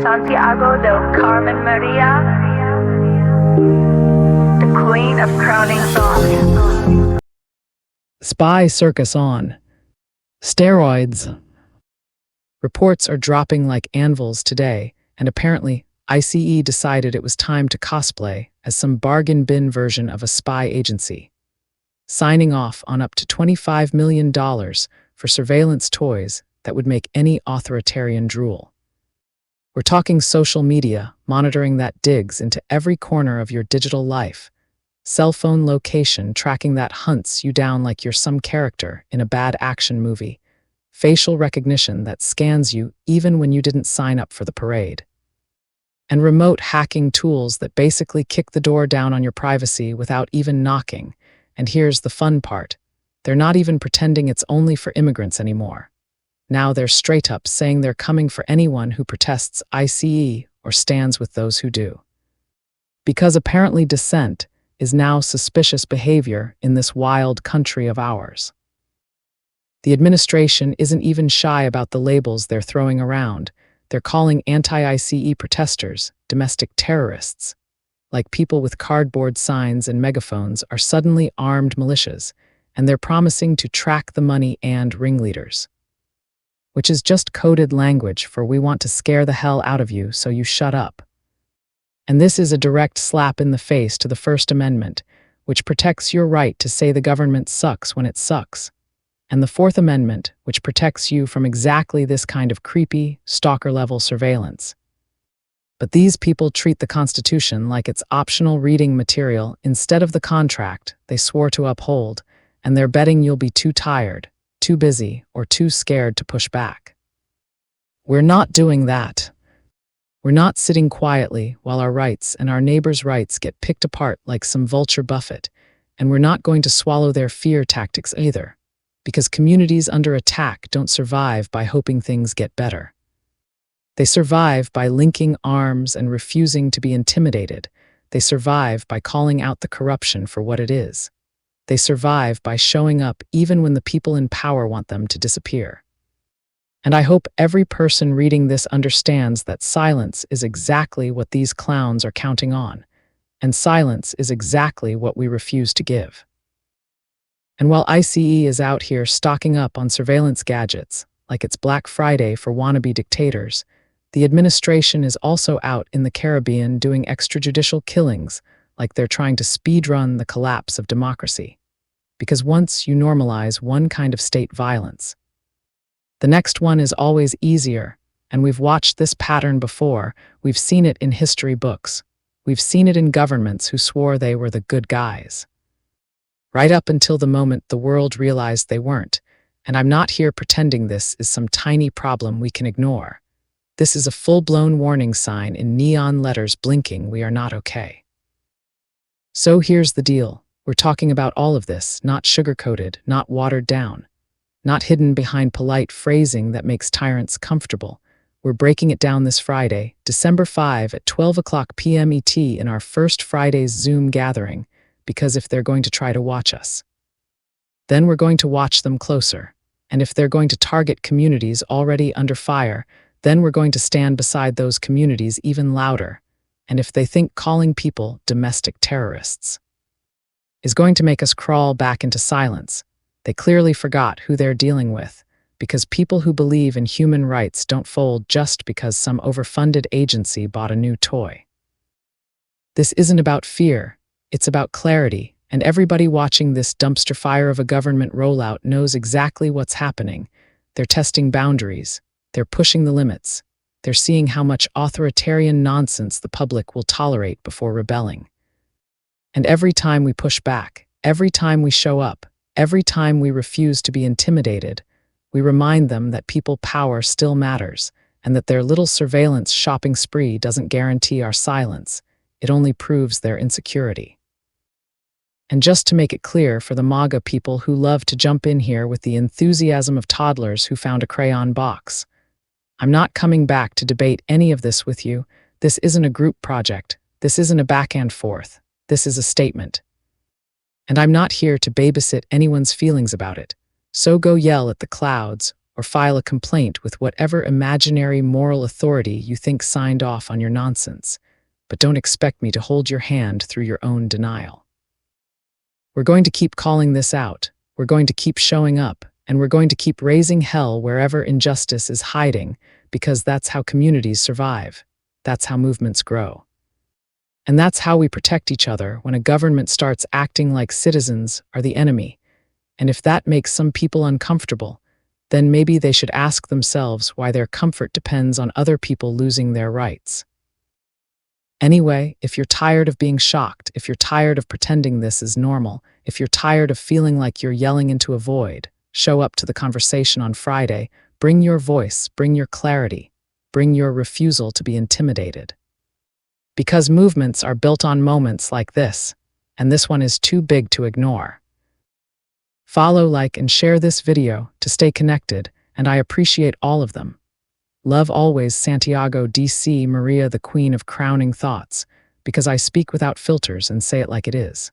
Santiago del Carmen Maria, the queen of crowning thought. Spy circus on. Steroids. Reports are dropping like anvils today, and apparently ICE decided it was time to cosplay as some bargain bin version of a spy agency, signing off on up to $25 million for surveillance toys that would make any authoritarian drool. We're talking social media, monitoring that digs into every corner of your digital life, cell phone location tracking that hunts you down like you're some character in a bad action movie, facial recognition that scans you even when you didn't sign up for the parade, and remote hacking tools that basically kick the door down on your privacy without even knocking. And here's the fun part. They're not even pretending it's only for immigrants anymore. Now they're straight up saying they're coming for anyone who protests ICE or stands with those who do. Because apparently dissent is now suspicious behavior in this wild country of ours. The administration isn't even shy about the labels they're throwing around. They're calling anti-ICE protesters domestic terrorists, like people with cardboard signs and megaphones are suddenly armed militias, and they're promising to track the money and ringleaders, which is just coded language for we want to scare the hell out of you, so you shut up. And this is a direct slap in the face to the First Amendment, which protects your right to say the government sucks when it sucks, and the Fourth Amendment, which protects you from exactly this kind of creepy, stalker-level surveillance. But these people treat the Constitution like it's optional reading material instead of the contract they swore to uphold, and they're betting you'll be too tired, too busy, or too scared to push back. We're not doing that. We're not sitting quietly while our rights and our neighbors' rights get picked apart like some vulture buffet, and we're not going to swallow their fear tactics either, because communities under attack don't survive by hoping things get better. They survive by linking arms and refusing to be intimidated. They survive by calling out the corruption for what it is. They survive by showing up even when the people in power want them to disappear. And I hope every person reading this understands that silence is exactly what these clowns are counting on, and silence is exactly what we refuse to give. And while ICE is out here stocking up on surveillance gadgets, like it's Black Friday for wannabe dictators, the administration is also out in the Caribbean doing extrajudicial killings, like they're trying to speedrun the collapse of democracy. Because once you normalize one kind of state violence, the next one is always easier, and we've watched this pattern before. We've seen it in history books. We've seen it in governments who swore they were the good guys, right up until the moment the world realized they weren't. And I'm not here pretending this is some tiny problem we can ignore. This is a full-blown warning sign in neon letters blinking we are not okay. So here's the deal. We're talking about all of this, not sugar-coated, not watered down, not hidden behind polite phrasing that makes tyrants comfortable. We're breaking it down this Friday, December 5 at 12 o'clock p.m. ET in our first Friday's Zoom gathering, because if they're going to try to watch us, then we're going to watch them closer. And if they're going to target communities already under fire, then we're going to stand beside those communities even louder. And if they think calling people domestic terrorists is going to make us crawl back into silence, they clearly forgot who they're dealing with, because people who believe in human rights don't fold just because some overfunded agency bought a new toy. This isn't about fear, it's about clarity, and everybody watching this dumpster fire of a government rollout knows exactly what's happening. They're testing boundaries, they're pushing the limits, they're seeing how much authoritarian nonsense the public will tolerate before rebelling. And every time we push back, every time we show up, every time we refuse to be intimidated, we remind them that people power still matters, and that their little surveillance shopping spree doesn't guarantee our silence, it only proves their insecurity. And just to make it clear for the MAGA people who love to jump in here with the enthusiasm of toddlers who found a crayon box, I'm not coming back to debate any of this with you. This isn't a group project. This isn't a back and forth. This is a statement. And I'm not here to babysit anyone's feelings about it. So go yell at the clouds, or file a complaint with whatever imaginary moral authority you think signed off on your nonsense, but don't expect me to hold your hand through your own denial. We're going to keep calling this out, we're going to keep showing up, and we're going to keep raising hell wherever injustice is hiding, because that's how communities survive. That's how movements grow. And that's how we protect each other when a government starts acting like citizens are the enemy. And if that makes some people uncomfortable, then maybe they should ask themselves why their comfort depends on other people losing their rights. Anyway, if you're tired of being shocked, if you're tired of pretending this is normal, if you're tired of feeling like you're yelling into a void, show up to the conversation on Friday, bring your voice, bring your clarity, bring your refusal to be intimidated. Because movements are built on moments like this, and this one is too big to ignore. Follow, like, and share this video to stay connected, and I appreciate all of them. Love always, Santiago, DC, Maria, the Queen of Crowning Thoughts, because I speak without filters and say it like it is.